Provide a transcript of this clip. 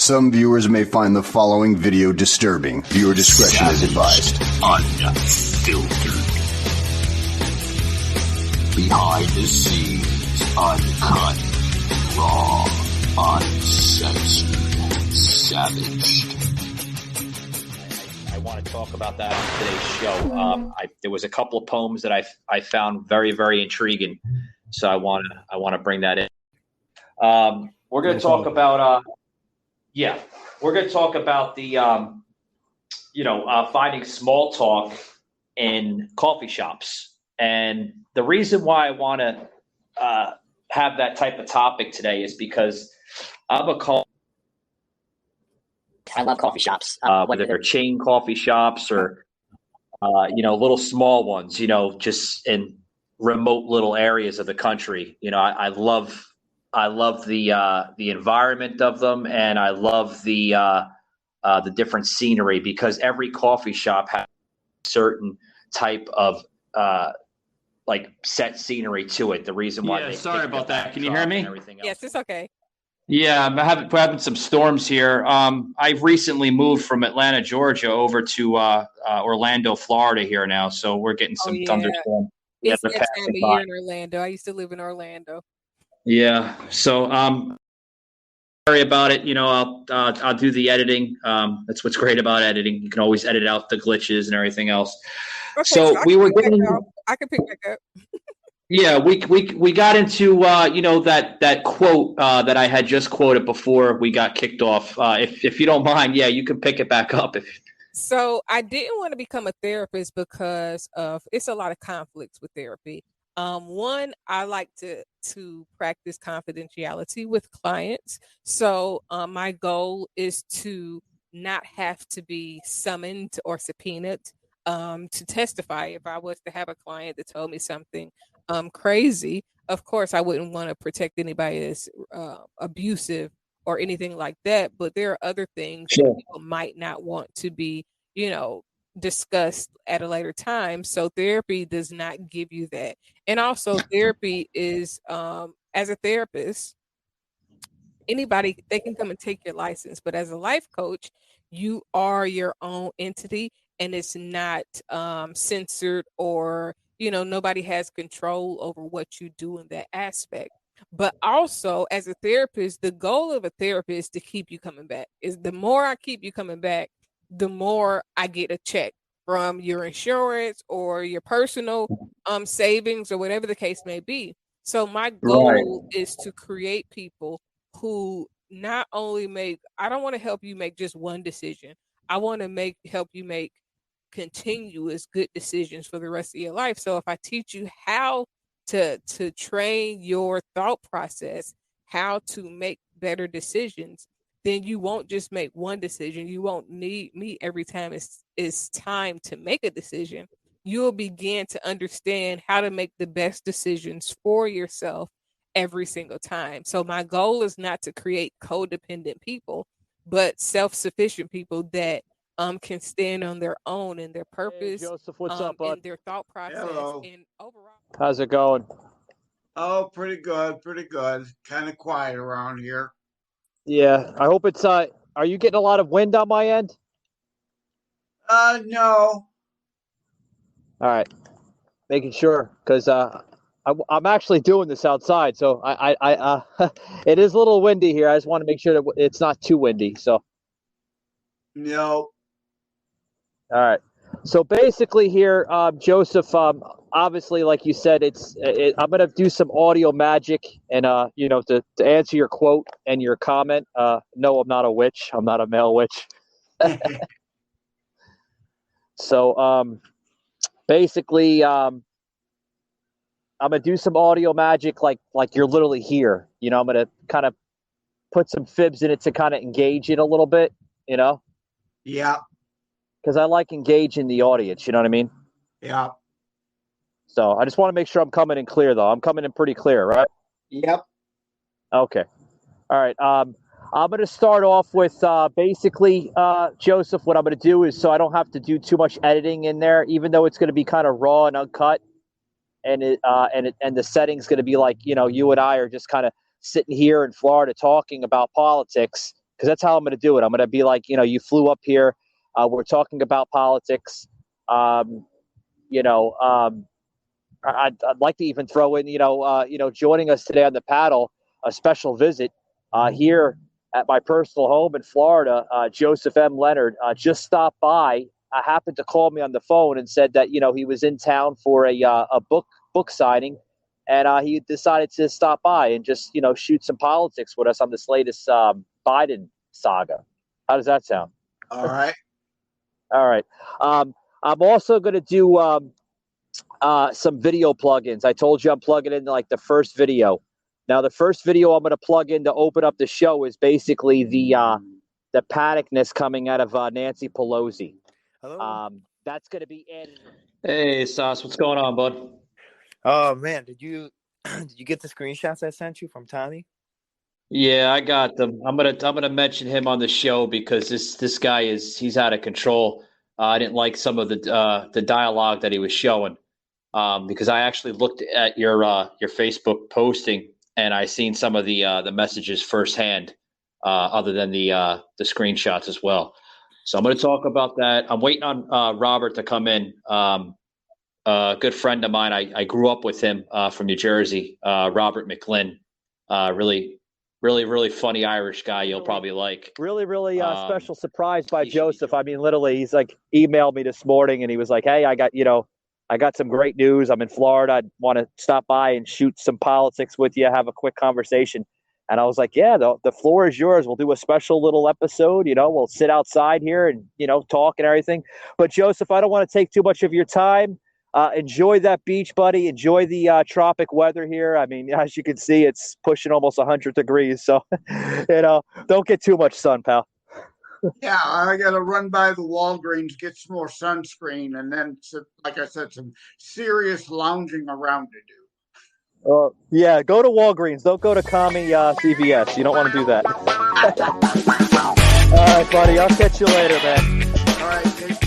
Some viewers may find the following video disturbing. Viewer discretion is advised. Unfiltered. Behind the scenes, uncut, raw, uncensored, savaged. I want to talk about that on today's show. There was a couple of poems that I found very, very intriguing, so I want to bring that in. We're going to talk about we're going to talk about the finding small talk in coffee shops, and the reason why I want to have that type of topic today is because I love coffee shops, whether they're chain coffee shops or little small ones, just in remote little areas of the country. I love the environment of them, and I love the different scenery, because every coffee shop has a certain type of set scenery to it. The reason why. Yeah, sorry about that. Can you hear me? Yes, it's okay. Yeah, we're having some storms here. I've recently moved from Atlanta, Georgia, over to Orlando, Florida here now, so we're getting some thunderstorm. It's that time of year in Orlando. I used to live in Orlando. Yeah, so sorry about it. I'll do the editing. That's what's great about editing. You can always edit out the glitches and everything else. Okay, so we were getting. I can pick back up. Yeah, we got into that quote that I had just quoted before we got kicked off. If you don't mind, yeah, you can pick it back up. So I didn't want to become a therapist because it's a lot of conflicts with therapy. One, I like to practice confidentiality with clients. So my goal is to not have to be summoned or subpoenaed to testify. If I was to have a client that told me something crazy, of course I wouldn't want to protect anybody that's abusive or anything like that. But there are other things that people might not want to be, discussed at a later time. So therapy does not give you that. And also therapy is, as a therapist, anybody, they can come and take your license, but as a life coach, you are your own entity, and it's not censored, or, nobody has control over what you do in that aspect. But also as a therapist, the goal of a therapist is to keep you coming back. Is the more I keep you coming back, the more I get a check from your insurance or your personal savings or whatever the case may be. So my goal is to create people who not only I don't want to help you make just one decision. I want to help you make continuous good decisions for the rest of your life. So if I teach you how to train your thought process, how to make better decisions, then you won't just make one decision. You won't need me every time it's time to make a decision. You'll begin to understand how to make the best decisions for yourself every single time. So my goal is not to create codependent people, but self-sufficient people that can stand on their own and their purpose. Hey, Joseph, what's up, bud? And their thought process. Hello. And overall. How's it going? Oh, pretty good, pretty good. Kind of quiet around here. Yeah, I hope it's are you getting a lot of wind on my end? No. All right. Making sure, because I'm actually doing this outside, so I it is a little windy here. I just want to make sure that it's not too windy. So No. all right. So basically here, Joseph, obviously, like you said, I'm going to do some audio magic, and to answer your quote and your comment. No, I'm not a witch. I'm not a male witch. So basically, I'm going to do some audio magic, like you're literally here. I'm going to kind of put some fibs in it to kind of engage it a little bit. Yeah. Because I like engaging the audience. You know what I mean? Yeah. So I just want to make sure I'm coming in clear, though. I'm coming in pretty clear, right? Yep. Okay. All right. I'm going to start off with basically, Joseph, what I'm going to do is, so I don't have to do too much editing in there, even though it's going to be kind of raw and uncut, and the setting's going to be like, you and I are just kind of sitting here in Florida talking about politics. because that's how I'm going to do it. I'm going to be like, you flew up here. We're talking about politics. I'd like to even throw in, joining us today on the paddle, a special visit here at my personal home in Florida. Joseph M. Leonard just stopped by. Happened to call me on the phone and said that he was in town for a book signing, and he decided to stop by and just shoot some politics with us on this latest Biden saga. How does that sound? All right. All right. I'm also going to do some video plugins. I told you I'm plugging in like the first video. Now, the first video I'm going to plug in to open up the show is basically the panicness coming out of Nancy Pelosi. Hello. That's going to be added. Hey, Sauce, what's going on, bud? Oh man, did you get the screenshots I sent you from Tommy? Yeah, I got them. I'm gonna mention him on the show because this guy he's out of control. I didn't like some of the dialogue that he was showing because I actually looked at your Facebook posting and I seen some of the messages firsthand, other than the screenshots as well. So I'm going to talk about that. I'm waiting on Robert to come in. A good friend of mine. I grew up with him from New Jersey. Robert McLinn, really funny Irish guy. You'll probably like. Really special surprise by Joseph. I mean, literally, he's like emailed me this morning and he was like, "Hey, I got some great news. I'm in Florida. I want to stop by and shoot some politics with you, have a quick conversation." And I was like, yeah, the floor is yours. We'll do a special little episode. We'll sit outside here and, talk and everything. But, Joseph, I don't want to take too much of your time. Enjoy that beach, buddy. Enjoy the tropic weather here. I mean, as you can see, it's pushing almost 100 degrees. So, don't get too much sun, pal. Yeah, I got to run by the Walgreens, get some more sunscreen, and then, like I said, some serious lounging around to do. Yeah, go to Walgreens. Don't go to Commie CVS. You don't want to do that. All right, buddy. I'll catch you later, man. All right, take care.